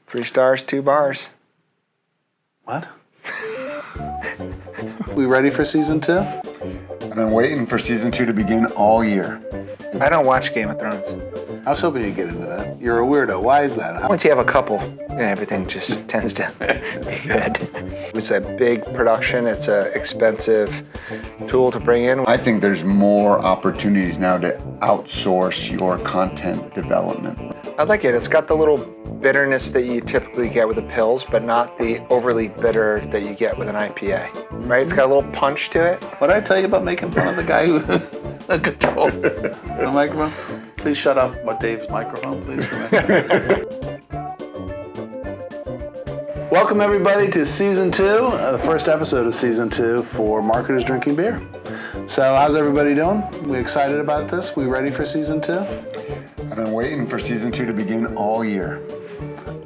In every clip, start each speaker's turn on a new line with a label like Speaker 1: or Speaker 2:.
Speaker 1: 3 stars, 2 bars.
Speaker 2: What? We ready for season 2?
Speaker 3: I've been waiting for season 2 to begin all year.
Speaker 1: I don't watch Game of Thrones.
Speaker 2: I was hoping you'd get into that. You're a weirdo. Why is that?
Speaker 1: Once you have a couple, everything just tends to be good. It's a big production. It's an expensive tool to bring in.
Speaker 3: I think there's more opportunities now to outsource your content development.
Speaker 1: I like it. It's got the little bitterness that you typically get with the pills, but not the overly bitter that you get with an IPA, right? It's got a little punch to it.
Speaker 2: What did I tell you about making fun of the guy who controls the microphone? Please shut off Dave's microphone, please. Welcome everybody to season 2, the first episode of season 2 for Marketers Drinking Beer. So how's everybody doing? We excited about this? We ready for season 2?
Speaker 3: I've been waiting for season 2 to begin all year.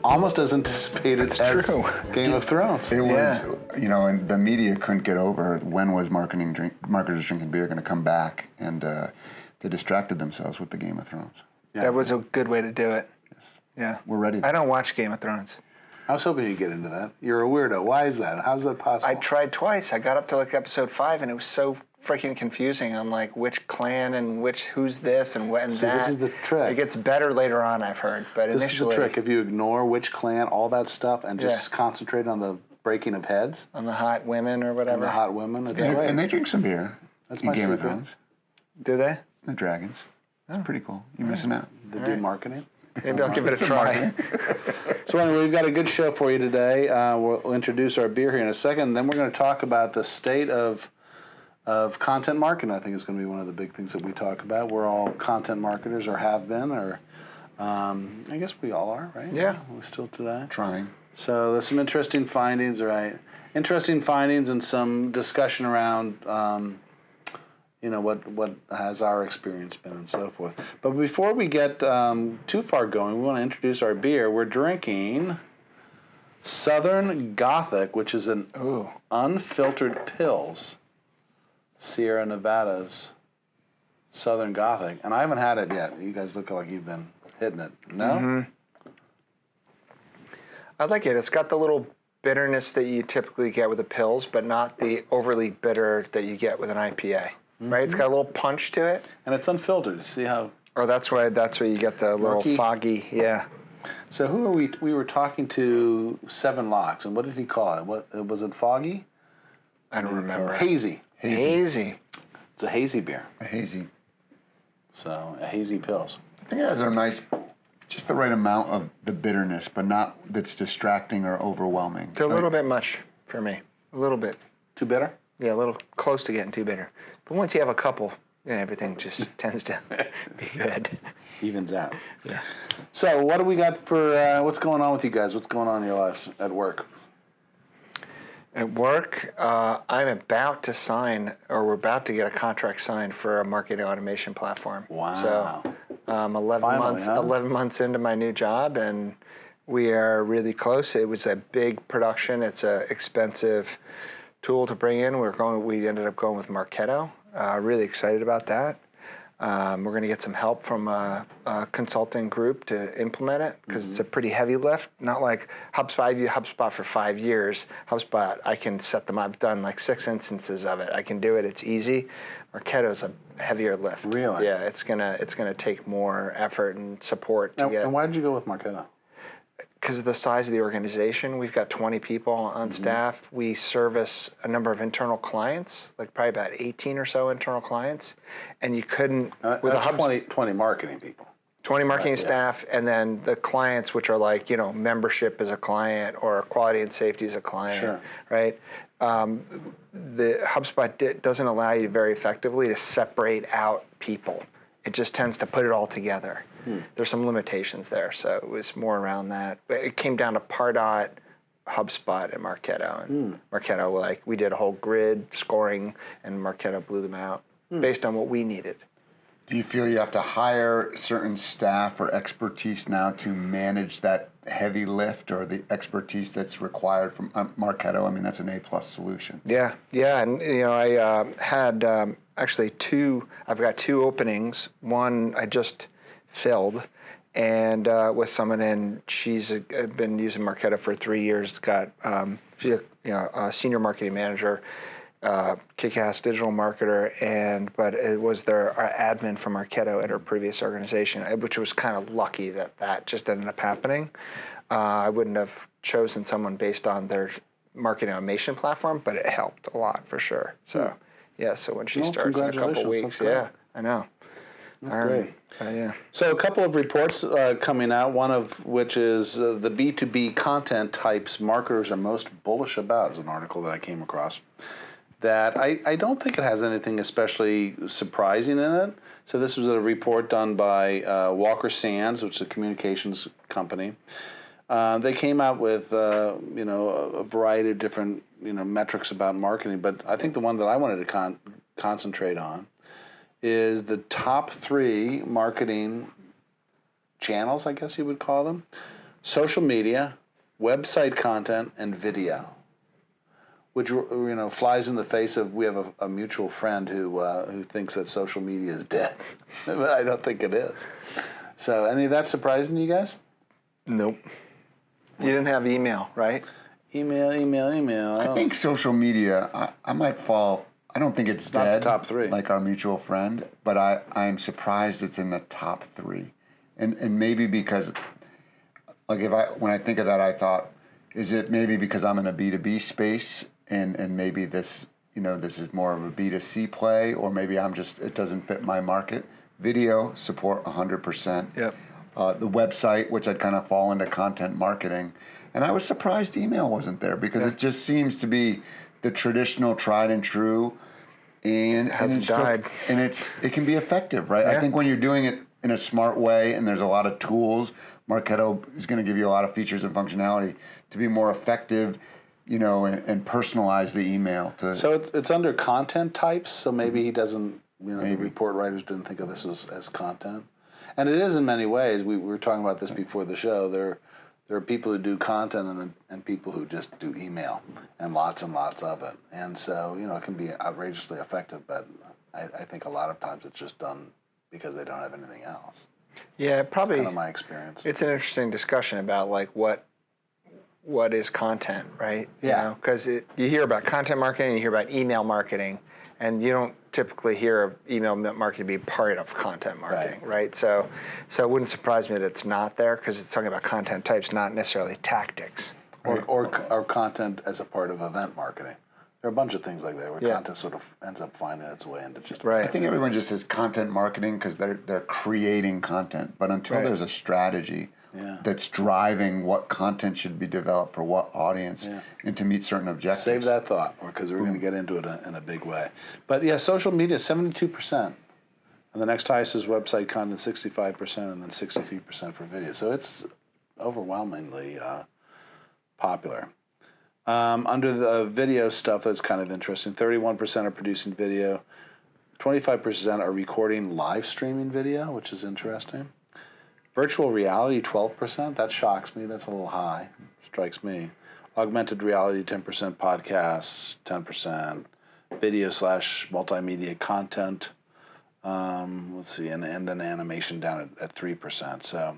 Speaker 2: Almost as anticipated as Game of Thrones.
Speaker 3: It was, and the media couldn't get over when was Marketers Drinking Beer going to come back, and they distracted themselves with the Game of Thrones.
Speaker 1: Yeah. That was a good way to do it.
Speaker 3: Yes.
Speaker 1: Yeah.
Speaker 3: We're ready.
Speaker 1: I don't watch Game of Thrones.
Speaker 2: I was hoping you'd get into that. You're a weirdo. Why is that? How's that possible?
Speaker 1: I tried twice. I got up to episode 5, and it was so freaking confusing on which clan and who's this and what and that.
Speaker 2: This is the trick.
Speaker 1: It gets better later on, I've heard, but
Speaker 2: this
Speaker 1: initially.
Speaker 2: This is the trick. If you ignore which clan, all that stuff, and just concentrate on the breaking of heads.
Speaker 1: On the hot women or whatever.
Speaker 2: And the hot women. That's
Speaker 3: and,
Speaker 2: right.
Speaker 3: And they drink some beer.
Speaker 2: That's
Speaker 3: in
Speaker 2: my
Speaker 3: Game
Speaker 2: secret.
Speaker 3: of Thrones.
Speaker 1: Do they?
Speaker 3: The dragons. That's pretty cool. You're missing out.
Speaker 2: They do marketing.
Speaker 1: Maybe I'll give it a try.
Speaker 2: So anyway, we've got a good show for you today. We'll introduce our beer here in a second, and then we're going to talk about the state of content marketing. I think is going to be one of the big things that we talk about. We're all content marketers, or have been, or I guess we all are, right?
Speaker 1: Yeah.
Speaker 2: We're still to that.
Speaker 3: Trying.
Speaker 2: So there's some interesting findings, right? Interesting findings and some discussion around what has our experience been and so forth. But before we get too far going, we want to introduce our beer. We're drinking Southern Gothic, which is an unfiltered pills, Sierra Nevada's Southern Gothic. And I haven't had it yet. You guys look like you've been hitting it. No?
Speaker 1: Mm-hmm. I like it. It's got the little bitterness that you typically get with the pills, but not the overly bitter that you get with an IPA. Right, it's got a little punch to it,
Speaker 2: and it's unfiltered. See how?
Speaker 1: Oh, that's where you get the little foggy. Yeah.
Speaker 2: So who are we? We were talking to Seven Locks, and what did he call it? What was it? Foggy?
Speaker 1: I don't remember.
Speaker 2: Hazy.
Speaker 1: Hazy.
Speaker 2: It's a hazy beer.
Speaker 3: A hazy.
Speaker 2: So a hazy pills.
Speaker 3: I think it has a nice, just the right amount of the bitterness, but not that's distracting or overwhelming.
Speaker 1: It's a little bit much for me. A little bit.
Speaker 2: Too bitter?
Speaker 1: Yeah, a little close to getting too bitter. But once you have a couple, everything just tends to be good.
Speaker 2: Evens out.
Speaker 1: Yeah.
Speaker 2: So what do we got for, what's going on with you guys? What's going on in your lives at work?
Speaker 1: At work, I'm about to sign, or we're about to get a contract signed for a marketing automation platform.
Speaker 2: Wow.
Speaker 1: So 11 months into my new job, and we are really close. It was a big production. It's an expensive tool to bring in. We ended up going with Marketo. Really excited about that. We're going to get some help from a consulting group to implement it, because it's a pretty heavy lift. Not like HubSpot. I've used HubSpot for 5 years. HubSpot, I can set them up. I've done 6 instances of it. I can do it. It's easy. Marketo's a heavier lift.
Speaker 2: Really?
Speaker 1: Yeah. It's gonna take more effort and support to get.
Speaker 2: And why did you go with Marketo?
Speaker 1: Because of the size of the organization. We've got 20 people on staff. We service a number of internal clients, probably about 18 or so internal clients. And you couldn't, with
Speaker 2: that's
Speaker 1: a
Speaker 2: 20 marketing people.
Speaker 1: 20 marketing staff, and then the clients, which are membership is a client, or quality and safety is a client, right? The HubSpot doesn't allow you very effectively to separate out people. It just tends to put it all together. There's some limitations there, so it was more around that. But it came down to Pardot, HubSpot, and Marketo. And Marketo, we did a whole grid scoring, and Marketo blew them out based on what we needed.
Speaker 3: Do you feel you have to hire certain staff or expertise now to manage that heavy lift, or the expertise that's required from Marketo? I mean, that's an A+ solution.
Speaker 1: Yeah, and I had actually I've got 2 openings. One I just filled, and with someone, and she's been using Marketo for 3 years. She's a senior marketing manager, kick-ass digital marketer, but it was their admin from Marketo at her previous organization, which was kind of lucky that just ended up happening. I wouldn't have chosen someone based on their marketing automation platform, but it helped a lot for sure. So so when she starts in a couple weeks, I know.
Speaker 2: Great.
Speaker 1: Yeah.
Speaker 2: So a couple of reports coming out, one of which is the B2B Content Types marketers are most bullish about, is an article that I came across, that I don't think it has anything especially surprising in it. So this was a report done by Walker Sands, which is a communications company. They came out with a variety of different metrics about marketing, but I think the one that I wanted to concentrate on is the top 3 marketing channels, I guess you would call them: social media, website content, and video. Which flies in the face of, we have a mutual friend who thinks that social media is dead, but I don't think it is. So, any of that surprising to you guys?
Speaker 1: Nope. You didn't have email, right?
Speaker 2: Email.
Speaker 3: I think social media, I might fall. I don't think it's dead,
Speaker 2: not the top 3,
Speaker 3: like our mutual friend, but I'm surprised it's in the top 3, and maybe because, like, when I think of that, I thought, is it maybe because I'm in a B2B space, and maybe this is more of a B2C play, or maybe it doesn't fit my market. Video support 100%.
Speaker 1: Yep.
Speaker 3: The website, which I'd kind of fall into content marketing, and I was surprised email wasn't there, because it just seems to be the traditional, tried and true, and it
Speaker 1: hasn't died.
Speaker 3: And it can be effective, right?
Speaker 1: Yeah.
Speaker 3: I think when you're doing it in a smart way, and there's a lot of tools, Marketo is going to give you a lot of features and functionality to be more effective, and personalize the email.
Speaker 2: So it's under content types. So maybe he doesn't. The report writers didn't think of this as content, and it is in many ways. We were talking about this before the show. There are people who do content and people who just do email, and lots of it. And so it can be outrageously effective, but I think a lot of times it's just done because they don't have anything else.
Speaker 1: Yeah, probably.
Speaker 2: That's kind of my experience.
Speaker 1: It's an interesting discussion about like what is content, right?
Speaker 2: Yeah.
Speaker 1: Because you hear about content marketing, you hear about email marketing, and you don't typically hear of email marketing be part of content marketing, right? So it wouldn't surprise me that it's not there, because it's talking about content types, not necessarily tactics.
Speaker 2: Or content as a part of event marketing. There are a bunch of things like that where content sort of ends up finding its way into just.
Speaker 1: Right.
Speaker 3: I think everyone just says content marketing because they're creating content, but until there's a strategy that's driving what content should be developed for what audience and to meet certain objectives.
Speaker 2: Save that thought, because we're going to get into it in a big way. But yeah, social media 72%, and the next highest is website content 65%, and then 63% for video. So it's overwhelmingly popular. Under the video stuff, that's kind of interesting. 31% are producing video. 25% are recording live streaming video, which is interesting. Virtual reality, 12%. That shocks me. That's a little high. Strikes me. Augmented reality, 10%. Podcasts, 10%. Video / multimedia content. Let's see. And then animation down at 3%. So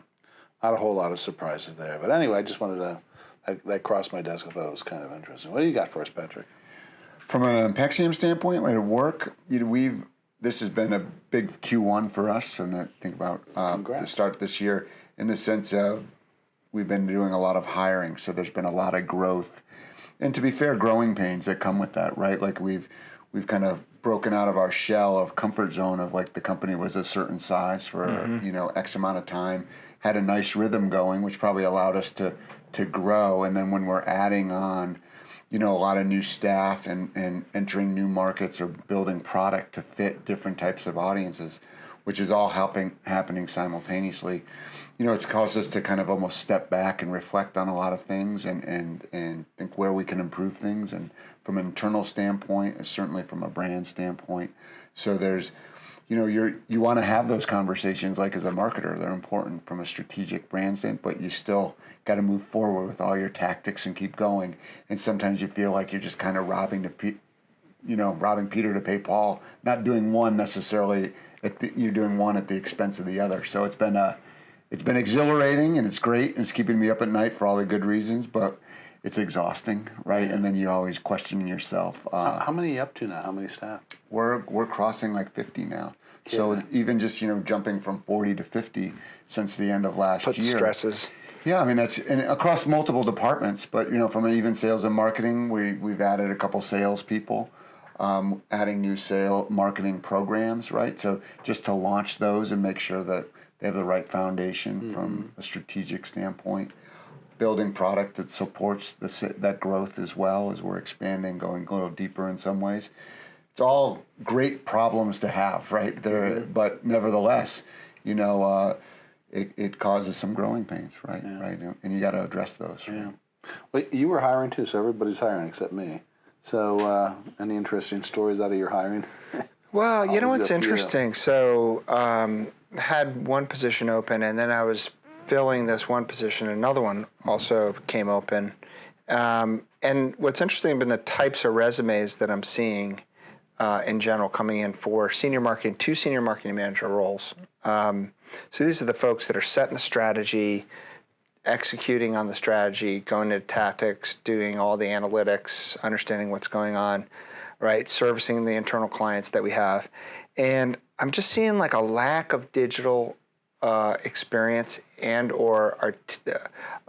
Speaker 2: not a whole lot of surprises there. But anyway, I just wanted to... That crossed my desk. I thought it was kind of interesting. What do you got for us, Patrick?
Speaker 3: From an Impexium standpoint, at work, this has been a big Q1 for us, and I think about the start this year in the sense of we've been doing a lot of hiring, so there's been a lot of growth, and to be fair, growing pains that come with that, right? Like we've kind of broken out of our shell of comfort zone of like the company was a certain size for X amount of time, had a nice rhythm going, which probably allowed us to grow, and then when we're adding on a lot of new staff and entering new markets or building product to fit different types of audiences, which is all happening simultaneously, it's caused us to kind of almost step back and reflect on a lot of things and think where we can improve things, and from an internal standpoint, and certainly from a brand standpoint. So there's you want to have those conversations, like as a marketer, they're important from a strategic brand standpoint, but you still got to move forward with all your tactics and keep going. And sometimes you feel like you're just kind of robbing Peter to pay Paul, not doing one necessarily. You're doing one at the expense of the other. So it's been it's been exhilarating and it's great and it's keeping me up at night for all the good reasons, but it's exhausting, right? And then you're always questioning yourself.
Speaker 2: How many are you up to now? How many staff?
Speaker 3: We're crossing like 50 now.
Speaker 2: Yeah.
Speaker 3: So even just, jumping from 40 to 50 since the end of last year.
Speaker 1: Stresses.
Speaker 3: Yeah, I mean, that's and across multiple departments, but, from even sales and marketing, we've added a couple salespeople, adding new marketing programs, right? So just to launch those and make sure that they have the right foundation from a strategic standpoint. Building product that supports that growth as well as we're expanding, going a little deeper in some ways. It's all great problems to have, right? But nevertheless, it causes some growing pains, right?
Speaker 2: Yeah.
Speaker 3: Right, and you got to address those.
Speaker 2: Yeah.
Speaker 3: Right?
Speaker 2: Well, you were hiring too, so everybody's hiring except me. So, any interesting stories out of your hiring?
Speaker 1: Well, you know what's interesting? So, had one position open, and then I was filling this one position. Another one also came open. And what's interesting have been the types of resumes that I'm seeing in general coming in for two senior marketing manager roles. So these are the folks that are setting the strategy, executing on the strategy, going into tactics, doing all the analytics, understanding what's going on, right? Servicing the internal clients that we have. And I'm just seeing like a lack of digital experience and or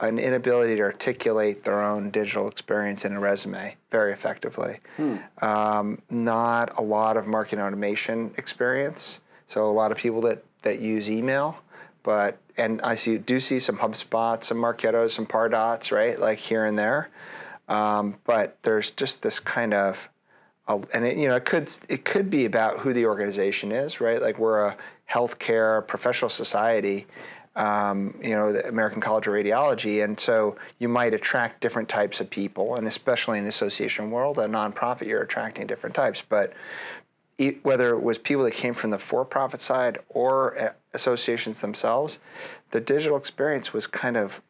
Speaker 1: an inability to articulate their own digital experience in a resume very effectively. Not a lot of marketing automation experience. So a lot of people that use email, and I do see some HubSpot, some Marketos, some Pardots, right? Like here and there. But there's just this kind of, and it could be about who the organization is, right? Like we're a healthcare professional society, the American College of Radiology, and so you might attract different types of people, and especially in the association world, a nonprofit, you're attracting different types. But whether it was people that came from the for-profit side or associations themselves, the digital experience was kind of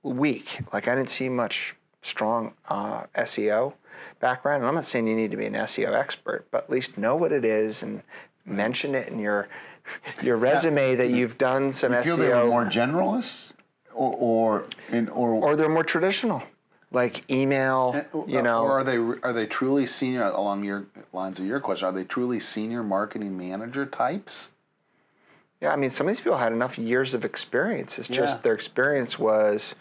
Speaker 1: weak. Like I didn't see much strong SEO background. And I'm not saying you need to be an SEO expert, but at least know what it is and mention it in your resume that you've done some SEO.
Speaker 3: You feel they were more generalists, or
Speaker 1: they're more traditional, like email.
Speaker 2: Or are they truly senior? Along your lines of your question, are they truly senior marketing manager types?
Speaker 1: Yeah, I mean, some of these people had enough years of experience. It's just their experience was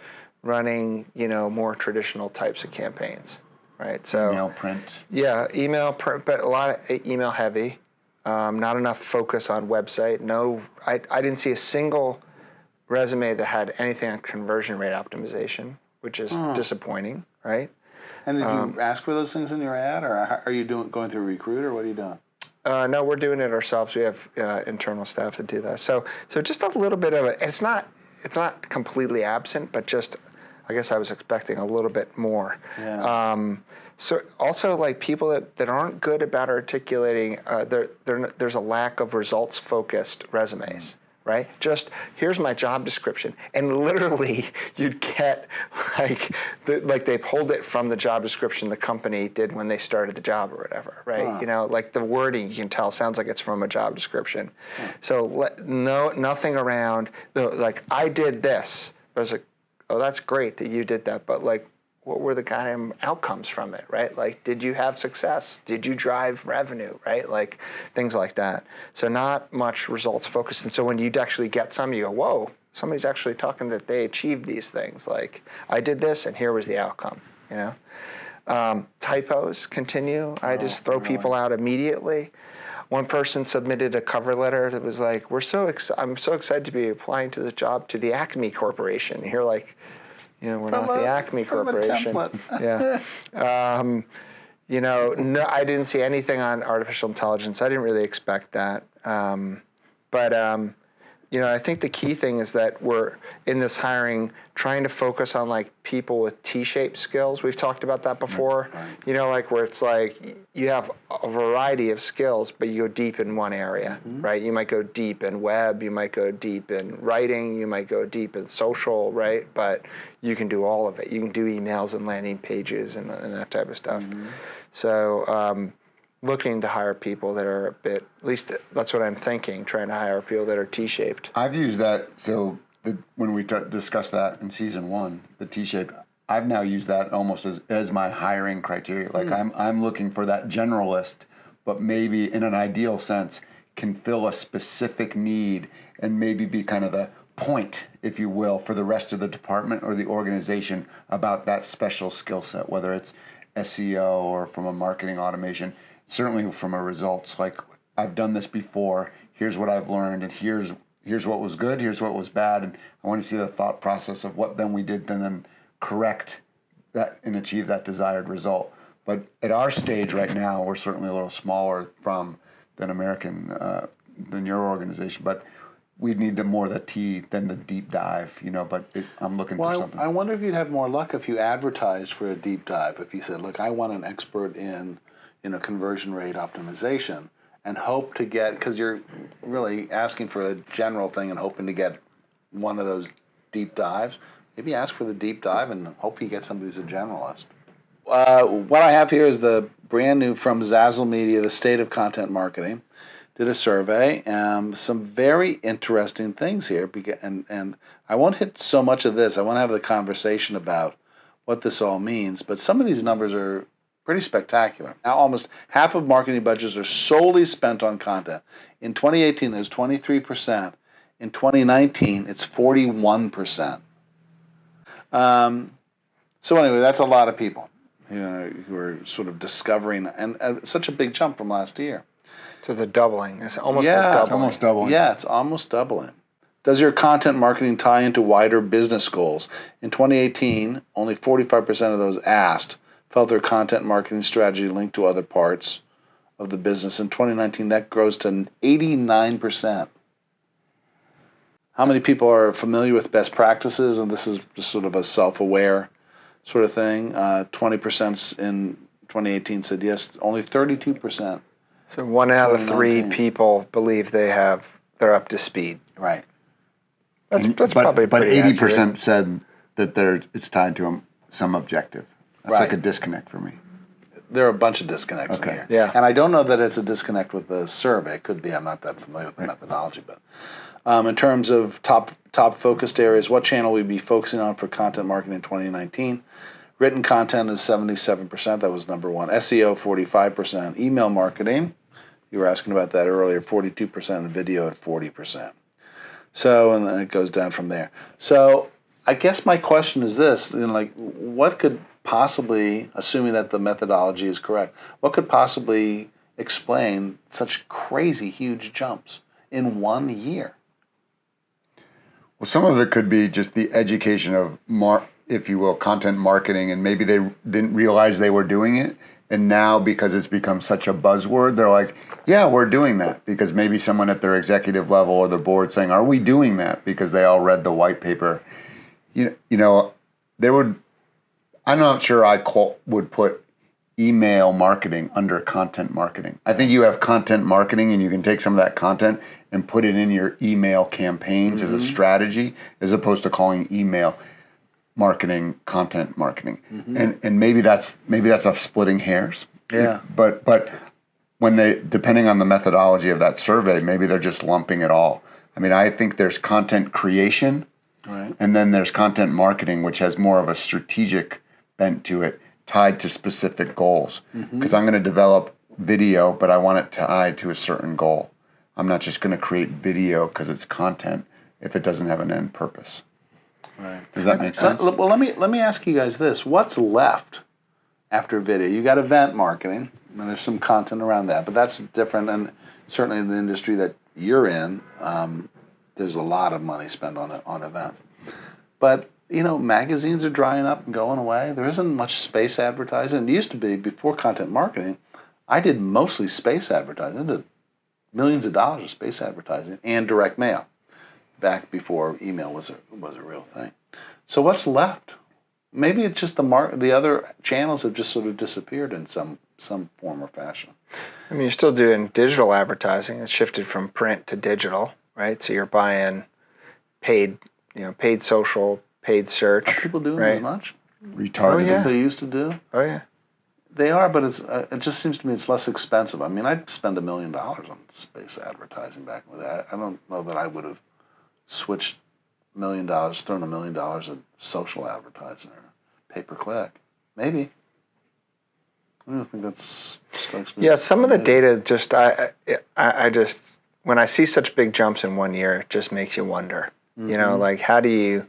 Speaker 1: running, more traditional types of campaigns, right? So
Speaker 3: email, print.
Speaker 1: Yeah, email, print, but a lot of email heavy. Not enough focus on website. No, I didn't see a single resume that had anything on conversion rate optimization, which is disappointing, right?
Speaker 2: And did you ask for those things in your ad, or are you going through a recruiter? What are you doing?
Speaker 1: No, we're doing it ourselves. We have internal staff that do that. So just a little bit of it. It's not completely absent, but just I guess I was expecting a little bit more.
Speaker 2: Yeah.
Speaker 1: So also like people that aren't good about articulating, there's a lack of results-focused resumes, right? Just here's my job description, and literally you'd get like they pulled it from the job description the company did when they started the job or whatever, right? Like the wording you can tell sounds like it's from a job description. So nothing around like I did this. I was like, oh, that's great that you did that, but like, what were the goddamn outcomes from it, right? Like, did you have success? Did you drive revenue, right? Like, things like that. So not much results focused. And so when you actually get some, you go, whoa, somebody's actually talking that they achieved these things. Like, I did this, and here was the outcome, Typos continue. I just throw people out immediately. One person submitted a cover letter that was like, I'm so excited to be applying to this job to the Acme Corporation. And you're like, we're not the Acme Corporation. Yeah. No, I didn't see anything on artificial intelligence. I didn't really expect that. I think the key thing is that we're in this hiring trying to focus on like people with T-shaped skills. We've talked about that before.
Speaker 2: Right.
Speaker 1: Like where it's like you have a variety of skills, but you go deep in one area, right? You might go deep in web, you might go deep in writing, you might go deep in social, right? But you can do all of it. You can do emails and landing pages and that type of stuff. So looking to hire people that are a bit, at least that's what I'm thinking, trying to hire people that are T-shaped.
Speaker 3: I've used that. So when we discussed that in season 1, the T-shape, I've now used that almost as my hiring criteria. Like I'm looking for that generalist, but maybe in an ideal sense can fill a specific need and maybe be kind of the point, if you will, for the rest of the department or the organization about that special skill set, whether it's SEO or from a marketing automation, certainly from a results. Like, I've done this before, here's what I've learned, and here's what was good, here's what was bad, and I want to see the thought process of what then we did then correct that and achieve that desired result. But at our stage right now, we're certainly a little smaller than your organization, but we need more of the T than the deep dive, but I'm looking for something.
Speaker 2: I wonder if you'd have more luck if you advertised for a deep dive. If you said, look, I want an expert in conversion rate optimization, and hope to get, because you're really asking for a general thing and hoping to get one of those deep dives, maybe ask for the deep dive and hope you get somebody who's a generalist. What I have here is the brand new from Zazzle Media, the State of Content Marketing. Did a survey, some very interesting things here, and I won't hit so much of this. I want to have the conversation about what this all means, but some of these numbers are pretty spectacular. Now, almost half of marketing budgets are solely spent on content. In 2018, there's 23%. In 2019, it's 41%. So anyway, that's a lot of people who are sort of discovering, and such a big jump from last year.
Speaker 1: So the doubling. It's almost doubling.
Speaker 3: It's almost doubling.
Speaker 2: Yeah, it's almost doubling. Does your content marketing tie into wider business goals? In 2018, only 45% of those asked felt their content marketing strategy linked to other parts of the business. In 2019, that grows to 89%. How many people are familiar with best practices? And this is just sort of a self-aware sort of thing. 20% in 2018 said yes. Only 32%.
Speaker 1: So 1 out of 3 people believe they're up to speed.
Speaker 2: Right.
Speaker 1: That's probably
Speaker 3: but
Speaker 1: pretty
Speaker 3: 80%
Speaker 1: accurate.
Speaker 3: said that it's tied to some objective. That's like a disconnect for me.
Speaker 2: There are a bunch of disconnects in here.
Speaker 1: Yeah.
Speaker 2: And I don't know that it's a disconnect with the survey. It could be. I'm not that familiar with the methodology. But in terms of top focused areas, what channel we'd be focusing on for content marketing in 2019? Written content is 77%. That was number one. SEO, 45%. Email marketing, you were asking about that earlier, 42%. And video at 40%. So, and then it goes down from there. So, I guess my question is this: what could possibly, assuming that the methodology is correct, what could possibly explain such crazy huge jumps in 1 year?
Speaker 3: Well, some of it could be just the education of if you will, content marketing, and maybe they didn't realize they were doing it. And now, because it's become such a buzzword, they're like, yeah, we're doing that. Because maybe someone at their executive level or the board saying, are we doing that? Because they all read the white paper. I'm not sure I would put email marketing under content marketing. I think you have content marketing and you can take some of that content and put it in your email campaigns as a strategy, as opposed to calling email marketing content marketing. And maybe that's a splitting hairs.
Speaker 2: Yeah.
Speaker 3: But when depending on the methodology of that survey, maybe they're just lumping it all. I mean, I think there's content creation,
Speaker 2: right,
Speaker 3: and then there's content marketing, which has more of a strategic bent to it, tied to specific goals. Because I'm going to develop video, but I want it tied to a certain goal. I'm not just going to create video because it's content if it doesn't have an end purpose.
Speaker 2: Right.
Speaker 3: Does that make sense?
Speaker 2: Well, let me ask you guys this: what's left after video? You got event marketing, and there's some content around that, but that's different. And certainly in the industry that you're in, there's a lot of money spent on events. But magazines are drying up and going away. There isn't much space advertising. It used to be before content marketing. I did mostly space advertising. I did millions of dollars of space advertising and direct mail, back before email was a real thing. So what's left? Maybe it's just the other channels have just sort of disappeared in some form or fashion.
Speaker 1: I mean, you're still doing digital advertising. It's shifted from print to digital, right? So you're buying paid social, paid search.
Speaker 2: Are people doing
Speaker 1: right?
Speaker 2: as much?
Speaker 3: Retargeting.
Speaker 2: As they used to do?
Speaker 1: Oh yeah.
Speaker 2: They are, but it just seems to me it's less expensive. I mean, I'd spend $1 million on space advertising back in the day. I don't know that I would have switched $1 million, throwing $1 million at social advertising or pay-per-click. Maybe. I don't think that's strikes me.
Speaker 1: Yeah, some of the data just I just when I see such big jumps in 1 year, it just makes you wonder. You know, like how do you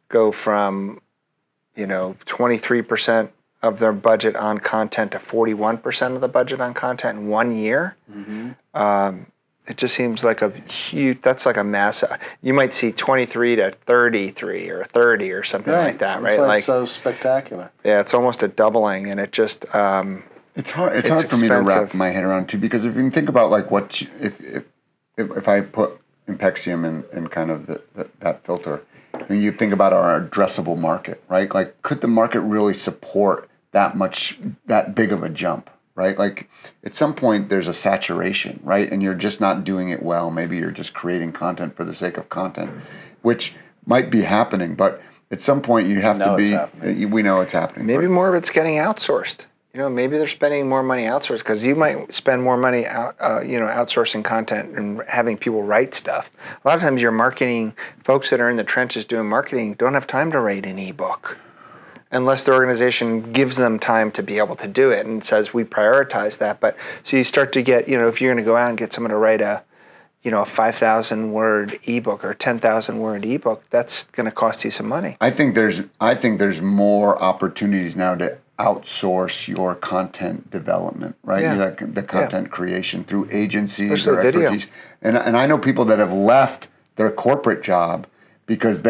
Speaker 1: go from 23% of their budget on content to 41% of the budget on content in 1 year? It just seems like a huge. That's like a mass. You might see 23 to 33 or 30 or something like that, right?
Speaker 2: Like
Speaker 1: it's
Speaker 2: so spectacular.
Speaker 1: Yeah, it's almost a doubling, and it just.
Speaker 3: It's hard. It's hard for me to wrap my head around too, because if you can think about like if I put Impexium in kind of that filter, and you think about our addressable market, right? Like, could the market really support that big of a jump? Right? Like at some point there's a saturation, right? And you're just not doing it well. Maybe you're just creating content for the sake of content, which might be happening, but at some point you have to be, we know it's happening.
Speaker 1: Maybe more of it's getting outsourced. Maybe they're spending more money outsourced, because you might spend more money outsourcing content and having people write stuff. A lot of times your marketing folks that are in the trenches doing marketing don't have time to write an ebook, unless the organization gives them time to be able to do it and says, we prioritize that. But so you start to get, if you're going to go out and get someone to write a 5,000 word ebook or 10,000 word ebook, that's going to cost you some money.
Speaker 3: I think there's more opportunities now to outsource your content development, right?
Speaker 1: Yeah.
Speaker 3: The content creation through agencies
Speaker 1: Especially
Speaker 3: or
Speaker 1: video.
Speaker 3: expertise. And I know people that have left their corporate job because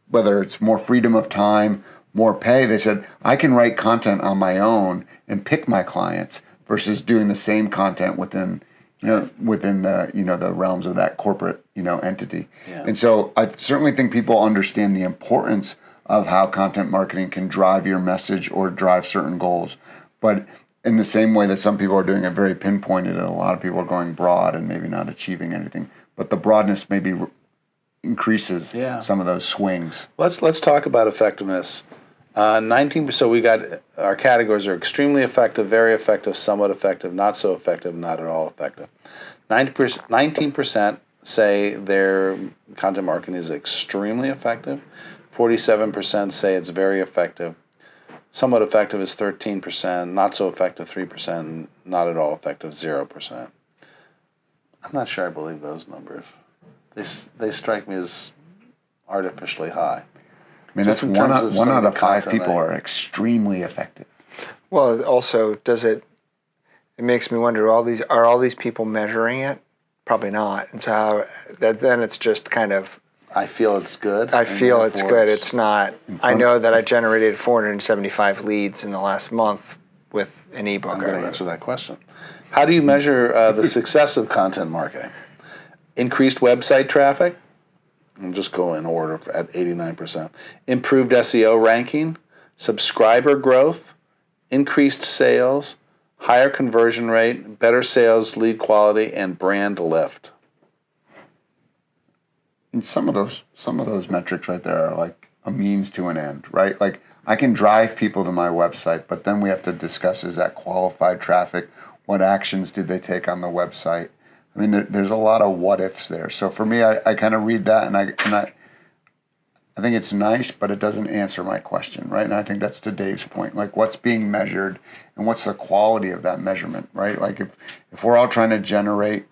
Speaker 3: whether it's more freedom of time, more pay, they said, I can write content on my own and pick my clients versus doing the same content within the realms of that corporate, entity. Yeah. And so I certainly think people understand the importance of how content marketing can drive your message or drive certain goals. But in the same way that some people are doing it very pinpointed and a lot of people are going broad and maybe not achieving anything, but the broadness maybe increases some of those swings.
Speaker 2: Let's talk about effectiveness. 19%. So we got our categories are extremely effective, very effective, somewhat effective, not so effective, not at all effective. 19% say their content marketing is extremely effective. 47% say it's very effective. Somewhat effective is 13%, not so effective 3%, not at all effective 0%. I'm not sure I believe those numbers. They strike me as artificially high.
Speaker 3: I mean, that's one out of 5 people are extremely effective.
Speaker 1: Well, also, it makes me wonder, are all these people measuring it? Probably not. And so then it's just kind of,
Speaker 2: I feel it's good.
Speaker 1: I feel it's good. It's not. I know that I generated 475 leads in the last month with an ebook.
Speaker 2: I'm going to answer that question. How do you measure the success of content marketing? Increased website traffic. I'll just go in order at 89%. Improved SEO ranking, subscriber growth, increased sales, higher conversion rate, better sales lead quality, and brand lift.
Speaker 3: And some of those metrics right there are like a means to an end, right? Like I can drive people to my website, but then we have to discuss, is that qualified traffic? What actions did they take on the website? I mean, there's a lot of what ifs there. So for me, I kind of read that and I think it's nice, but it doesn't answer my question, right? And I think that's to Dave's point, like what's being measured and what's the quality of that measurement, right? Like if we're all trying to generate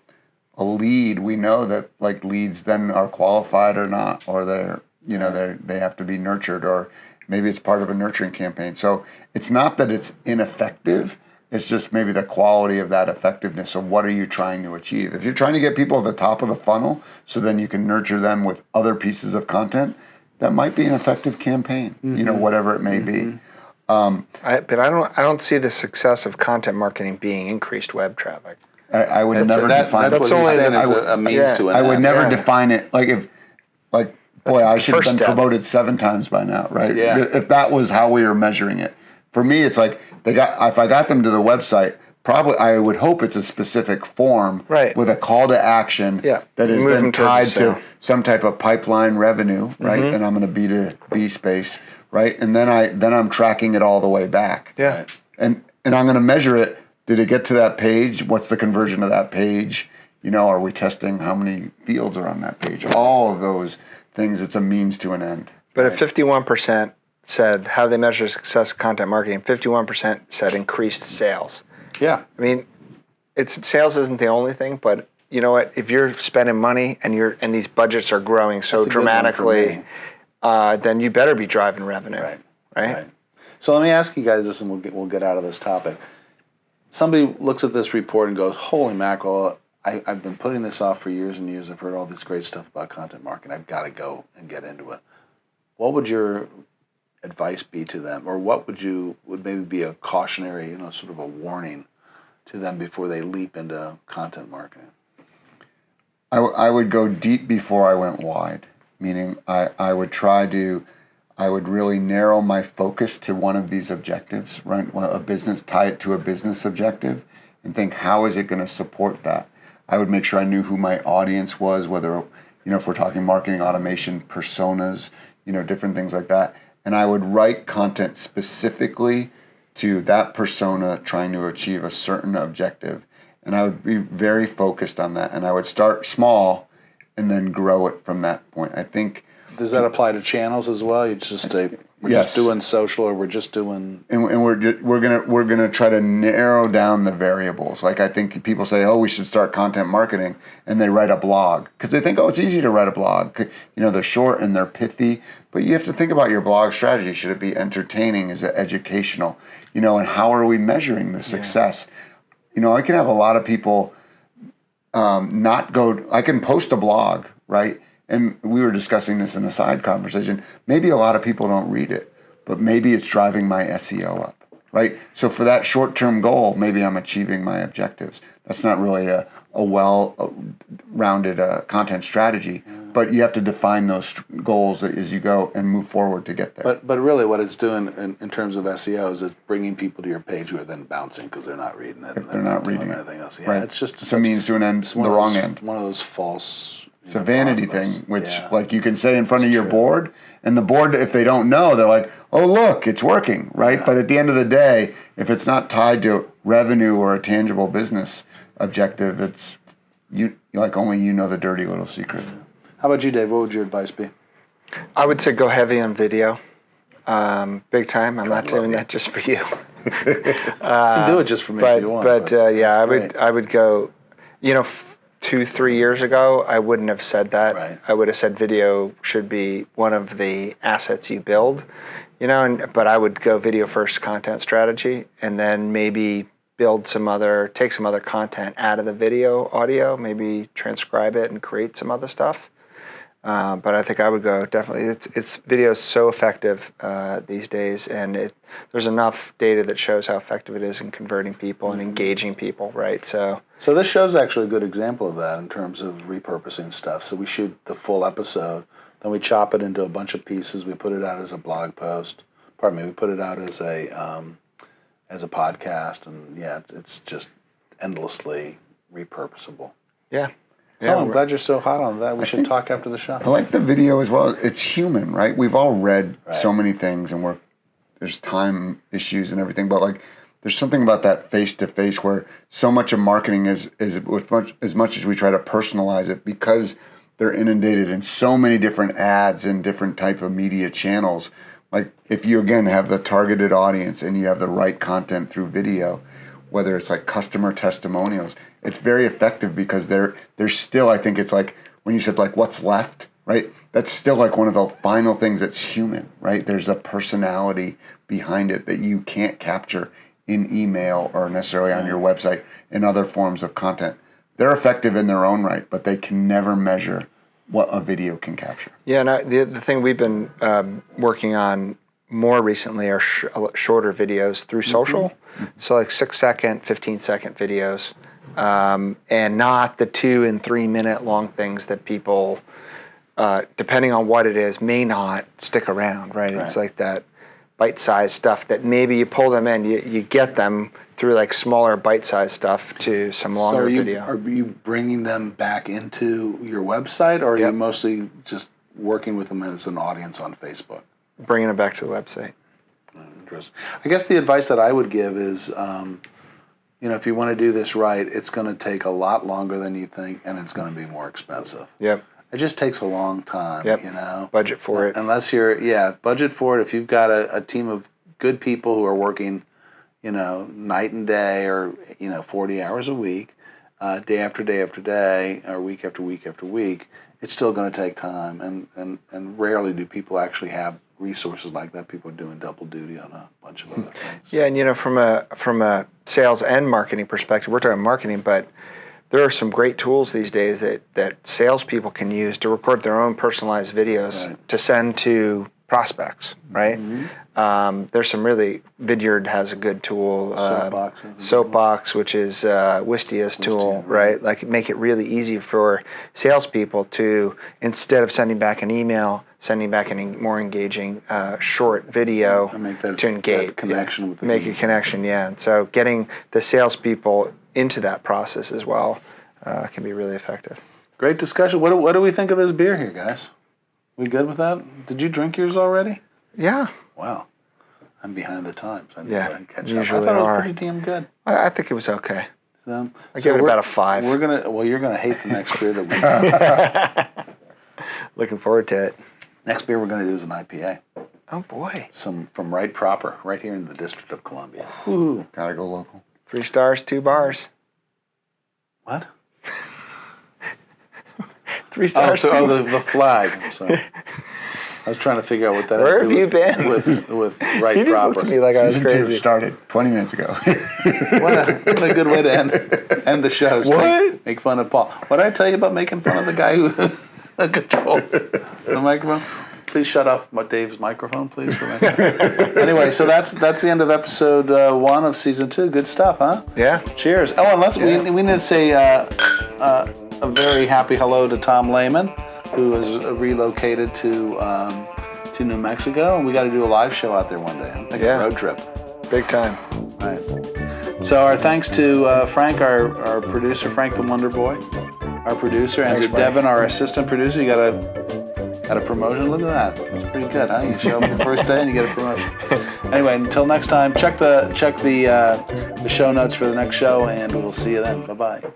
Speaker 3: a lead, we know that like leads then are qualified or not, or they have to be nurtured, or maybe it's part of a nurturing campaign. So it's not that it's ineffective. It's just maybe the quality of that effectiveness of what are you trying to achieve. If you're trying to get people at the top of the funnel so then you can nurture them with other pieces of content, that might be an effective campaign, whatever it may be.
Speaker 1: But I don't see the success of content marketing being increased web traffic.
Speaker 3: I would never define it.
Speaker 2: That's only a means to an end.
Speaker 3: I would never define it I should have been promoted 7 times by now, right?
Speaker 2: Yeah.
Speaker 3: If that was how we were measuring it. For me, it's like if I got them to the website, probably I would hope it's a specific form with a call to action that is then tied to some type of pipeline revenue, right? And I'm in a B2B space, right? And then I'm tracking it all the way back.
Speaker 1: Yeah.
Speaker 3: Right? And I'm going to measure it. Did it get to that page? What's the conversion of that page? Are we testing how many fields are on that page? All of those things. It's a means to an end.
Speaker 1: But if 51% said how they measure success of content marketing, 51% said increased sales.
Speaker 2: Yeah.
Speaker 1: I mean, sales isn't the only thing, but you know what? If you're spending money and these budgets are growing so dramatically, then you better be driving revenue. Right.
Speaker 2: So let me ask you guys this, and we'll get out of this topic. Somebody looks at this report and goes, "Holy mackerel! I've been putting this off for years and years. I've heard all this great stuff about content marketing. I've got to go and get into it." What would your advice be to them, or what would maybe be a cautionary, sort of a warning to them before they leap into content marketing?
Speaker 3: I would go deep before I went wide, meaning I would really narrow my focus to one of these objectives, right? Tie it to a business objective, and think, how is it going to support that? I would make sure I knew who my audience was, whether, if we're talking marketing automation, personas, different things like that. And I would write content specifically to that persona trying to achieve a certain objective. And I would be very focused on that. And I would start small and then grow it from that point. I think.
Speaker 2: Does that apply to channels as well? You just say, we're just doing social, or we're just doing.
Speaker 3: And we're gonna try to narrow down the variables. Like, I think people say, oh, we should start content marketing, and they write a blog because they think, oh, it's easy to write a blog. They're short and they're pithy, but you have to think about your blog strategy. Should it be entertaining? Is it educational? And how are we measuring the success? I can have a lot of people not go. I can post a blog, right? And we were discussing this in a side conversation. Maybe a lot of people don't read it, but maybe it's driving my SEO up, right? So for that short-term goal, maybe I'm achieving my objectives. That's not really a well-rounded content strategy, but you have to define those goals as you go and move forward to get there.
Speaker 2: But really what it's doing in terms of SEO is it's bringing people to your page who are then bouncing because they're not reading it.
Speaker 3: If they're not reading
Speaker 2: anything else. Yeah,
Speaker 3: right.
Speaker 2: It's
Speaker 3: a means to an end, the wrong end.
Speaker 2: One of those false.
Speaker 3: It's a vanity thing, which like you can say in front of your board, and the board, if they don't know, they're like, oh, look, it's working, right? Yeah. But at the end of the day, if it's not tied to revenue or a tangible business objective, it's only you know the dirty little secret.
Speaker 2: How about you, Dave? What would your advice be?
Speaker 1: I would say go heavy on video, big time. I'm not doing that just for you.
Speaker 2: You can do it just for me if you want.
Speaker 1: But I would go, 2-3 years ago, I wouldn't have said that.
Speaker 2: Right.
Speaker 1: I would have said video should be one of the assets you build, but I would go video first content strategy, and then maybe take some other content out of the video audio, maybe transcribe it and create some other stuff. But I think I would go definitely. It's video is so effective these days, and there's enough data that shows how effective it is in converting people and engaging people, right? So
Speaker 2: this show's actually a good example of that in terms of repurposing stuff. So we shoot the full episode, then we chop it into a bunch of pieces. We put it out as a blog post. We put it out as a podcast, and it's just endlessly repurposable.
Speaker 1: Yeah.
Speaker 2: So I'm glad you're so hot on that. We should talk after the show.
Speaker 3: I like the video as well. It's human, right? We've all read so many things, and there's time issues and everything, but there's something about that face-to-face where so much of marketing is as much as we try to personalize it, because they're inundated in so many different ads and different type of media channels. Like, if you, again, have the targeted audience and you have the right content through video, whether it's like customer testimonials, it's very effective because they're still, I think it's like when you said like what's left, right? That's still like one of the final things that's human, right? There's a personality behind it that you can't capture in email or necessarily on your website in other forms of content. They're effective in their own right, but they can never measure what a video can capture.
Speaker 1: Yeah, and the thing we've been working on more recently are shorter videos through social. So like 6-second, 15-second videos, and not the 2 and 3 minute long things that people, depending on what it is, may not stick around, right? It's like that bite-sized stuff that maybe you pull them in, you get them through like smaller bite-sized stuff to some longer video.
Speaker 2: Are you bringing them back into your website, or are you mostly just working with them as an audience on Facebook?
Speaker 1: Bringing them back to the website.
Speaker 2: Interesting. I guess the advice that I would give is, if you want to do this right, it's going to take a lot longer than you think, and it's going to be more expensive.
Speaker 1: Yep.
Speaker 2: It just takes a long time,
Speaker 1: Yep.
Speaker 2: you know.
Speaker 1: Budget for it.
Speaker 2: Unless budget for it. If you've got a team of good people who are working, you know, night and day, or 40 hours a week, day after day after day, or week after week after week, it's still going to take time. And rarely do people actually have resources like that. People are doing double duty on a bunch of other things.
Speaker 1: Yeah, and from a sales and marketing perspective, we're talking marketing, but there are some great tools these days that salespeople can use to record their own personalized videos to send to prospects, right? Mm-hmm. There's some really, Vidyard has a good tool. Soapbox, which is Wistia's tool, right? Like, make it really easy for salespeople to, instead of sending back an email, sending back a more engaging short video to engage.
Speaker 2: That connection with the
Speaker 1: make a connection, yeah. And so getting the salespeople into that process as well can be really effective.
Speaker 2: Great discussion. What do we think of this beer here, guys? We good with that? Did you drink yours already?
Speaker 1: Yeah.
Speaker 2: Wow. I'm behind the times. I catch
Speaker 1: usually
Speaker 2: up. I thought
Speaker 1: are.
Speaker 2: it was pretty damn good.
Speaker 1: I think it was okay.
Speaker 2: So,
Speaker 1: I give it about a 5.
Speaker 2: You're gonna hate the next beer that we
Speaker 1: Looking forward to it.
Speaker 2: Next beer we're gonna do is an IPA.
Speaker 1: Oh boy.
Speaker 2: Some from Right Proper, right here in the District of Columbia. Ooh.
Speaker 3: Gotta go local.
Speaker 1: 3 stars, 2 bars.
Speaker 2: What?
Speaker 1: 3 stars.
Speaker 2: The flag. I'm sorry. I was trying to figure out what that.
Speaker 1: Where have you been?
Speaker 2: With Right
Speaker 1: You just
Speaker 2: Proper.
Speaker 1: looked at me like I was
Speaker 3: Season 2
Speaker 1: crazy.
Speaker 3: started 20 minutes ago.
Speaker 2: What a good way to end the show.
Speaker 1: What?
Speaker 2: Make fun of Paul. What did I tell you about making fun of the guy who controls the microphone? Please shut off Dave's microphone, please. For me. Anyway, so that's the end of episode 1 of season 2. Good stuff, huh?
Speaker 1: Yeah.
Speaker 2: Cheers. Oh, and we need to say a very happy hello to Tom Lehman, who has relocated to New Mexico, and we got to do a live show out there one day. Like a road trip.
Speaker 1: Big time.
Speaker 2: Right. So our thanks to Frank, our producer, Frank the Wonder Boy, our producer, and
Speaker 1: Thanks,
Speaker 2: to
Speaker 1: Frank.
Speaker 2: Devin, our assistant producer. You got a promotion. Look at that. That's pretty good, huh? You show up your first day and you get a promotion. Anyway, until next time, check the show notes for the next show, and we'll see you then. Bye bye.